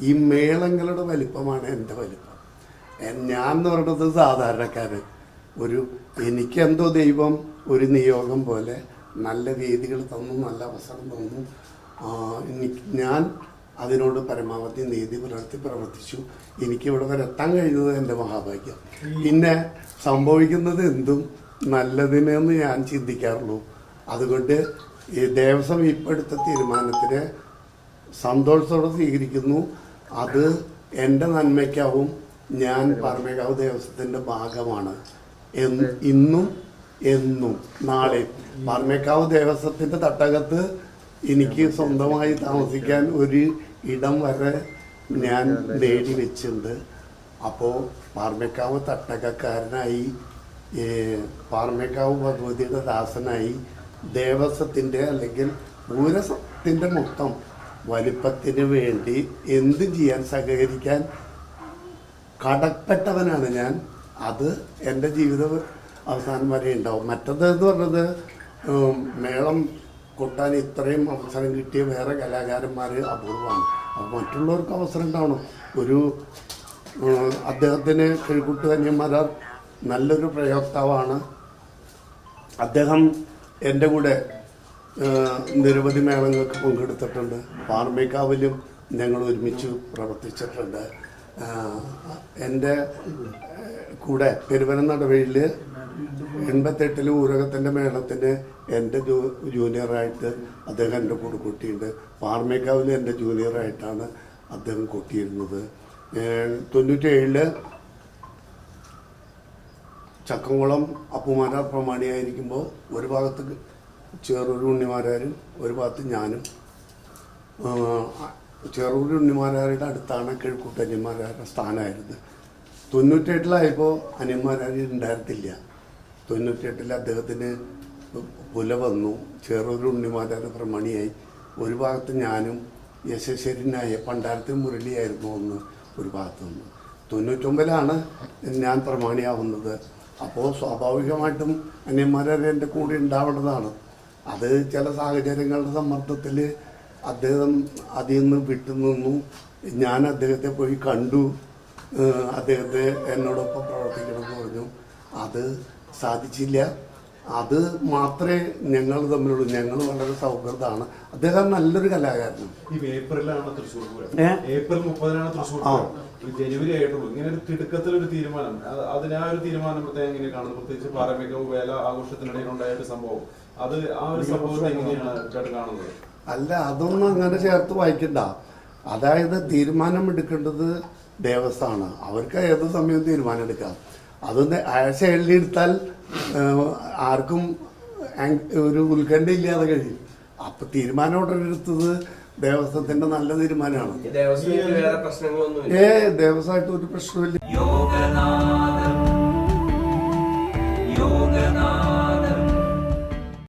ഈ മേളങ്ങളുടെ വലിപ്പമാണ് എൻ്റെ വലിപ്പം. ഞാൻ എന്ന് പറയുന്നത് സാധാരണക്കാരൻ. എനിക്കെന്തോ ദൈവം ഒരു നിയോഗം പോലെ നല്ല വേദികൾ തന്നു, നല്ല അവസരം തന്നു. ഞാൻ അതിനോട് പരമാവധി നീതി പുലർത്തി പ്രവർത്തിച്ചു. എനിക്കിവിടെ വരെ എത്താൻ കഴിഞ്ഞത് എൻ്റെ മഹാഭാഗ്യം. പിന്നെ സംഭവിക്കുന്നത് എന്തും നല്ലതിനെന്ന് ഞാൻ ചിന്തിക്കാറുള്ളൂ. അതുകൊണ്ട് ഈ ദേവസ്വം ഇപ്പോൾ എടുത്ത തീരുമാനത്തിനെ സന്തോഷത്തോടെ സ്വീകരിക്കുന്നു. അത് എൻ്റെ നന്മയ്ക്കാവും. ഞാൻ പാറമേക്കാവ് ദേവസ്വത്തിൻ്റെ ഭാഗമാണ്. ഇന്നും എന്നും നാളെ പാറമേക്കാവ് ദേവസ്വത്തിൻ്റെ തട്ടകത്ത് എനിക്ക് സ്വന്തമായി താമസിക്കാൻ ഒരു ഇടം വരെ ഞാൻ നേടി വെച്ചിട്ടുണ്ട്. അപ്പോൾ പാറമേക്കാവ് തട്ടകക്കാരനായി, പാറമേക്കാവ് ഭഗവതിയുടെ ദാസനായി ദേവസ്വത്തിൻ്റെ അല്ലെങ്കിൽ പൂരത്തിൻ്റെ മൊത്തം വലിപ്പത്തിന് വേണ്ടി എന്ത് ചെയ്യാൻ സഹകരിക്കാൻ കടപ്പെട്ടവനാണ് ഞാൻ. അത് എൻ്റെ ജീവിത അവസാനം വരെ ഉണ്ടാവും. മറ്റേതെന്ന് പറഞ്ഞത് മേളം കൊട്ടാൻ ഇത്രയും അവസരം കിട്ടിയ വേറെ കലാകാരന്മാർ അപൂർവമാണ്. അപ്പോൾ മറ്റുള്ളവർക്ക് അവസരം ഉണ്ടാവണം. അദ്ദേഹത്തിന് കിഴക്കുട്ട് കന്യന്മാരാർ നല്ലൊരു പ്രയോക്താവാണ്. അദ്ദേഹം എൻ്റെ കൂടെ നിരവധി മേളങ്ങൾക്ക് പങ്കെടുത്തിട്ടുണ്ട്. പാറമേക്കാവിലും ഞങ്ങൾ ഒരുമിച്ച് പ്രവർത്തിച്ചിട്ടുണ്ട്. എൻ്റെ കൂടെ പെരുവനന്തടവയിൽ 88 ഊരകത്തിൻ്റെ മേളത്തിന് എൻ്റെ ജൂനിയറായിട്ട് അദ്ദേഹം എൻ്റെ കൂടെ കൊട്ടിയുണ്ട്. പാറമേക്കാവിൽ എൻ്റെ ജൂനിയറായിട്ടാണ് അദ്ദേഹം കൊട്ടിയിരുന്നത്. 97 ചക്കംകുളം അപ്പുമാരാർ പ്രമാണിയായിരിക്കുമ്പോൾ ഒരു ഭാഗത്ത് ചേറൂർ ഉണ്ണിമാരാരും ഒരു ഭാഗത്ത് ഞാനും. ചേറൂർ ഉണ്ണിമാരാരുടെ അടുത്താണ് കിഴക്കൂട്ട് അനിയന്മാരാരുടെ സ്ഥാനമായിരുന്നത്. 98 അനിയന്മാരാർ ഉണ്ടായിരുന്നില്ല. 98 അദ്ദേഹത്തിന് പുല വന്നു. ചേറൂർ ഉണ്ണിമാരാർ പ്രമാണിയായി. ഒരു ഭാഗത്ത് ഞാനും യശസ്വരനായ പണ്ടാരത്തിൽ മുരളിയായിരുന്നു ഒന്ന് ഒരു ഭാഗത്ത് നിന്ന്. 99 ഞാൻ പ്രമാണിയാവുന്നത്. അപ്പോൾ സ്വാഭാവികമായിട്ടും അന്യന്മാരെ എൻ്റെ കൂടെ ഉണ്ടാവേണ്ടതാണ്. അത് ചില സാഹചര്യങ്ങളുടെ സമ്മർദ്ദത്തിൽ അദ്ദേഹം അതിൽ നിന്ന് വിട്ടുനിന്നു. ഞാൻ അദ്ദേഹത്തെ പോയി കണ്ടു. അദ്ദേഹത്തെ എന്നോടൊപ്പം പ്രവർത്തിക്കണമെന്ന് പറഞ്ഞു. അത് സാധിച്ചില്ല. അത് മാത്രമേ ഞങ്ങൾ തമ്മിലുള്ളൂ. ഞങ്ങൾ വളരെ സൗഹൃദമാണ്. അദ്ദേഹം നല്ലൊരു കലാകാരനാണ്. ഏപ്രിലാണ് തൃശ്ശൂർ പൂരം. ഏപ്രിൽ 30 തൃശ്ശൂർ പൂരം. ജനുവരി ആയിട്ടുള്ളൂ. ഇങ്ങനെ ഒരു തിടുക്കത്തിലൊരു തീരുമാനം, അതിനാ ഒരു തീരുമാനം പ്രത്യേകം എങ്ങനെ കാണുന്നത്? പ്രത്യേകിച്ച് പാറമേക്കാവ് വേല ആഘോഷത്തിനിടയിൽ ഉണ്ടായ ഒരു സംഭവം, അത് ആ ഒരു സംഭവത്തെ എങ്ങനെയാണ് ചേട്ടൻ കാണുന്നത്? അല്ല, അതൊന്നും അങ്ങനെ ചേർത്ത് വായിക്കണ്ട. അതായത് തീരുമാനം എടുക്കേണ്ടത് ദേവസ്വമാണ്. അവർക്ക് ഏത് സമയവും തീരുമാനം എടുക്കാം. അതൊന്ന് ആഴ്ച എഴുതിയെടുത്താൽ ആർക്കും ഒരു ഉത്കണ്ഠ ഇല്ലാതെ കഴിയും. അപ്പൊ തീരുമാനം ഉടനെടുത്തത് ദേവസ്വത്തിന്റെ നല്ല തീരുമാനമാണ്. ദേവസ്വമായിട്ട് ഒരു പ്രശ്നമില്ല.